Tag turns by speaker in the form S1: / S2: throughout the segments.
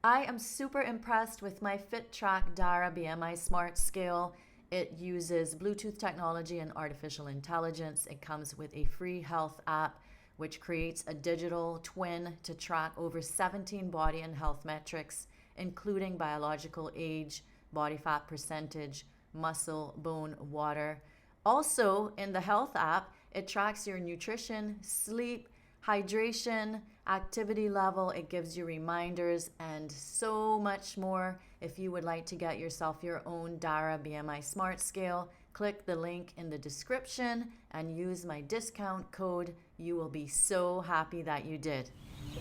S1: I am super impressed with my FitTrack Dara BMI Smart Scale. It uses Bluetooth technology and artificial intelligence. It comes with a free health app which creates a digital twin to track over 17 body and health metrics, including biological age, body fat percentage, muscle, bone, water. Also, in the health app, it tracks your nutrition, sleep, hydration, activity level. It gives you reminders and so much more. If you would like to get yourself your own Dara BMI Smart Scale, click the link in the description and use my discount code. You will be so happy that you did.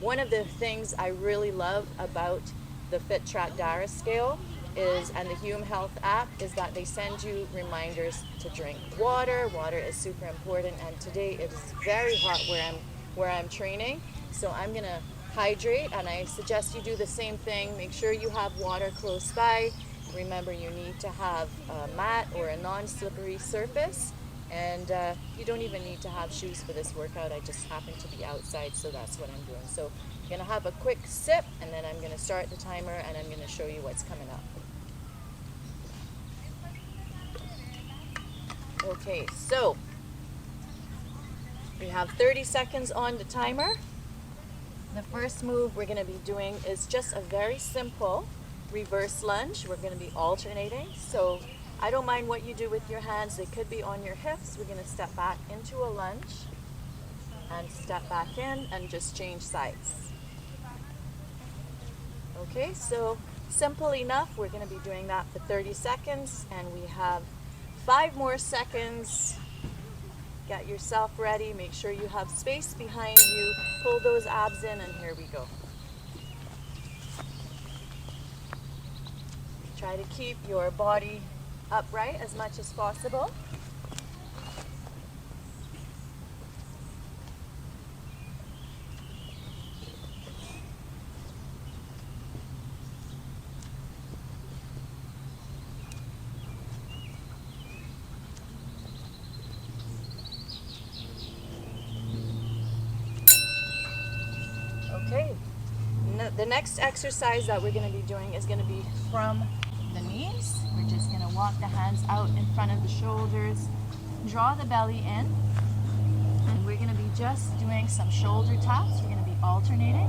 S1: One of the things I really love about the FitTrack Dara scale is, and the Hume Health app, is that they send you reminders to drink water. Water is super important, and today it is very hot where I'm training, so I'm gonna hydrate, and I suggest you do the same thing. Make sure you have water close by. Remember, you need to have a mat or a non-slippery surface, and you don't even need to have shoes for this workout. I just happen to be outside, so that's what I'm doing. So I'm gonna have a quick sip, and then I'm gonna start the timer, and I'm gonna show you what's coming up. Okay, so we have 30 seconds on the timer. The first move we're going to be doing is just a very simple reverse lunge. We're going to be alternating. So I don't mind what you do with your hands. They could be on your hips. We're going to step back into a lunge and step back in and just change sides. Okay, so simple enough. We're going to be doing that for 30 seconds, and we have 5 more seconds. Get yourself ready. Make sure you have space behind you. Pull those abs in, and here we go. Try to keep your body upright as much as possible. Okay, the next exercise that we're going to be doing is going to be from the knees. We're just going to walk the hands out in front of the shoulders, draw the belly in, and we're going to be just doing some shoulder taps. We're going to be alternating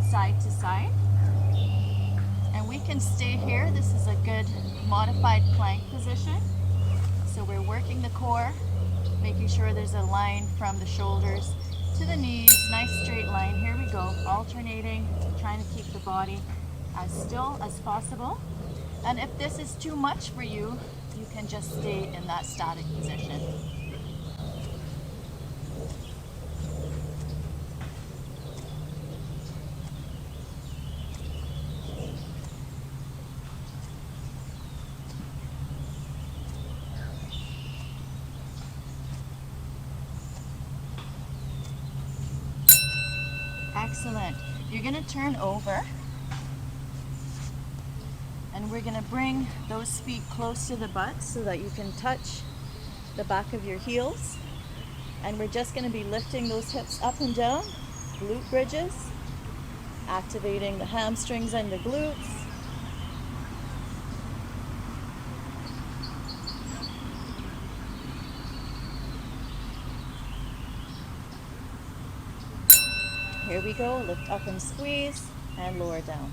S1: side to side, and we can stay here. This is a good modified plank position. So we're working the core, making sure there's a line from the shoulders to the knees, nice straight line. Here we go, alternating, trying to keep the body as still as possible. And if this is too much for you, you can just stay in that static position. Excellent. You're going to turn over, and we're going to bring those feet close to the butt so that you can touch the back of your heels. And we're just going to be lifting those hips up and down, glute bridges, activating the hamstrings and the glutes. Here we go, lift up and squeeze, and lower down.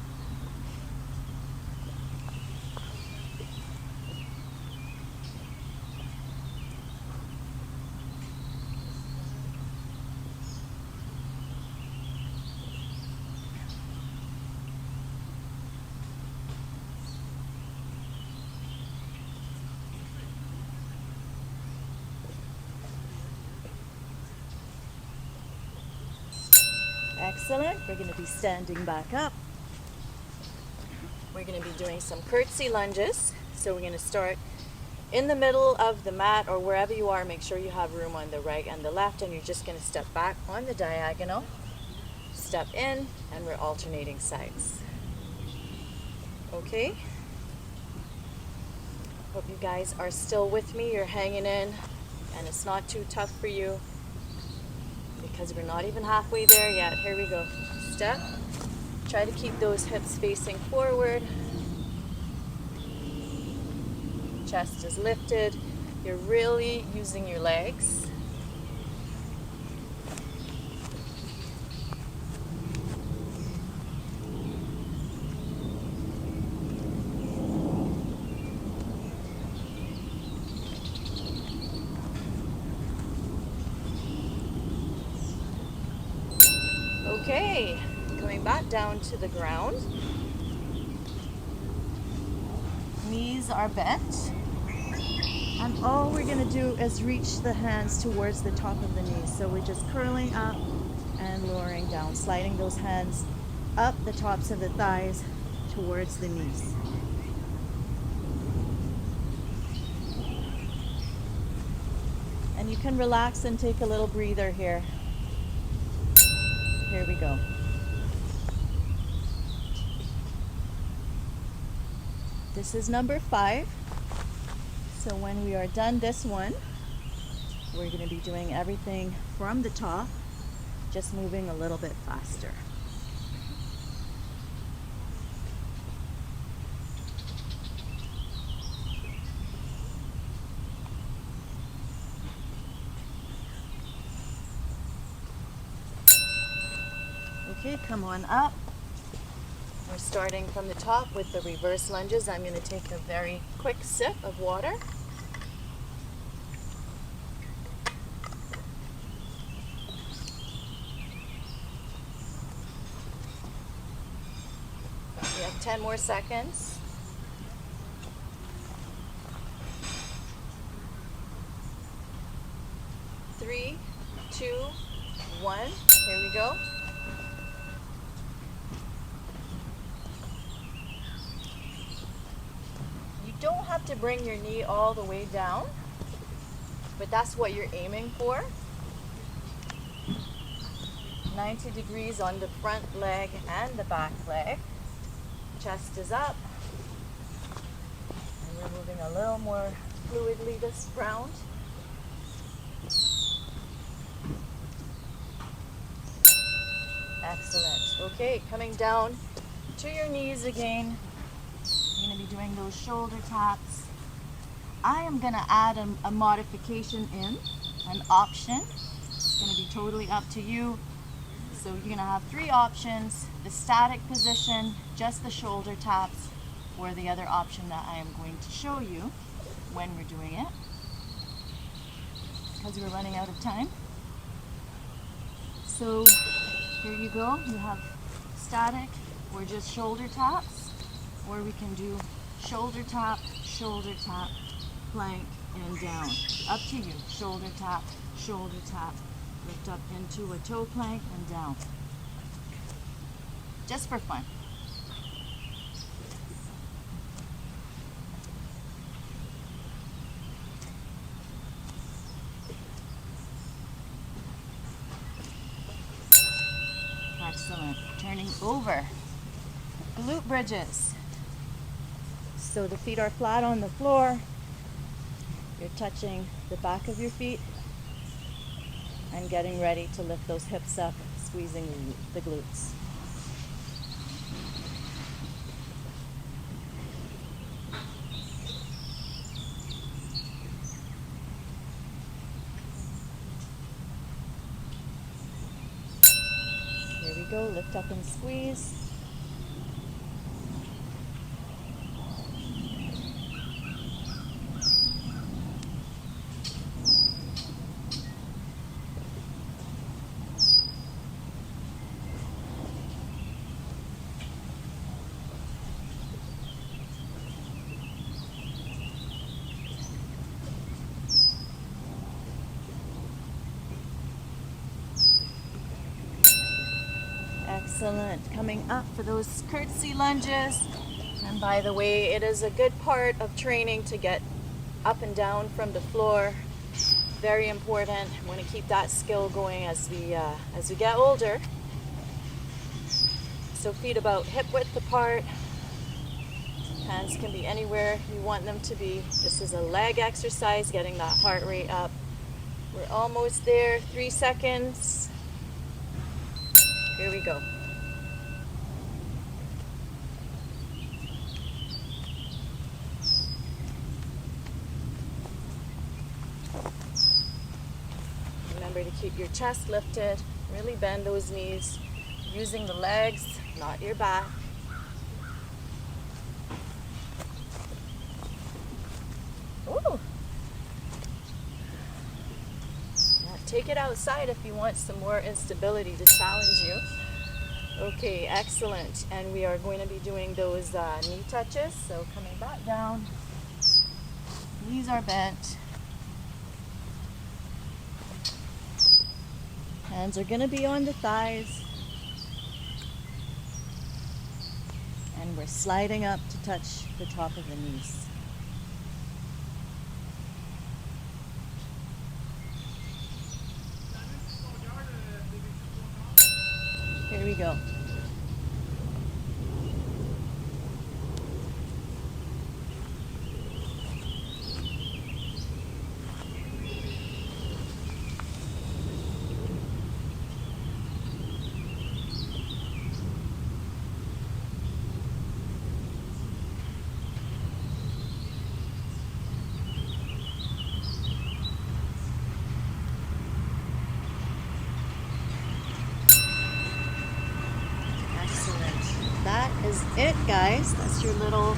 S1: Excellent. We're going to be standing back up. We're going to be doing some curtsy lunges. So we're going to start in the middle of the mat or wherever you are. Make sure you have room on the right and the left, and you're just going to step back on the diagonal, step in, and we're alternating sides. Okay. Hope you guys are still with me. You're hanging in, and it's not too tough for you, because we're not even halfway there yet. Here we go. Step, Try to keep those hips facing forward. Chest is lifted. You're really using your legs. Okay, coming back down to the ground. Knees are bent. And all we're going to do is reach the hands towards the top of the knees. So we're just curling up and lowering down, sliding those hands up the tops of the thighs towards the knees. And you can relax and take a little breather here. Here we go. This is number 5. So when we are done this one, we're going to be doing everything from the top, just moving a little bit faster. Okay, come on up. We're starting from the top with the reverse lunges. I'm going to take a very quick sip of water. We have 10 more seconds. 3, 2, 1. Here we go. You don't have to bring your knee all the way down, but that's what you're aiming for. 90 degrees on the front leg and the back leg. Chest is up. And we're moving a little more fluidly this round. Excellent. Okay, coming down to your knees again. You're going to be doing those shoulder taps. I am going to add a modification in, an option. It's going to be totally up to you. So you're going to have 3 options: the static position, just the shoulder taps, or the other option that I am going to show you when we're doing it, because we're running out of time. So here you go. You have static or just shoulder taps, or we can do shoulder tap, plank, and down. Up to you. Shoulder tap, lift up into a toe plank and down. Just for fun. Excellent. Turning over. Glute bridges. So the feet are flat on the floor. You're touching the back of your feet and getting ready to lift those hips up, squeezing the glutes. Here we go, lift up and squeeze. Excellent. Coming up for those curtsy lunges. And by the way, it is a good part of training to get up and down from the floor. Very important. We want to keep that skill going as we get older. So feet about hip width apart. Hands can be anywhere you want them to be. This is a leg exercise, getting that heart rate up. We're almost there. 3 seconds. Here we go. to keep your chest lifted. Really bend those knees, using the legs, not your back. Ooh. Now take it outside if you want some more instability to challenge you. Okay, excellent. And we are going to be doing those knee touches. So coming back down, knees are bent. Hands are going to be on the thighs. And we're sliding up to touch the top of the knees. Here we go. That is it, guys. That's your little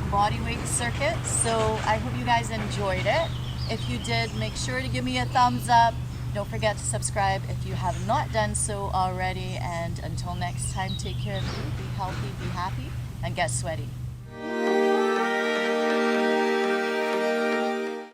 S1: body weight circuit. So I hope you guys enjoyed it. If you did, make sure to give me a thumbs up. Don't forget to subscribe if you have not done so already. And until next time, take care of you, be healthy, be happy, and get sweaty.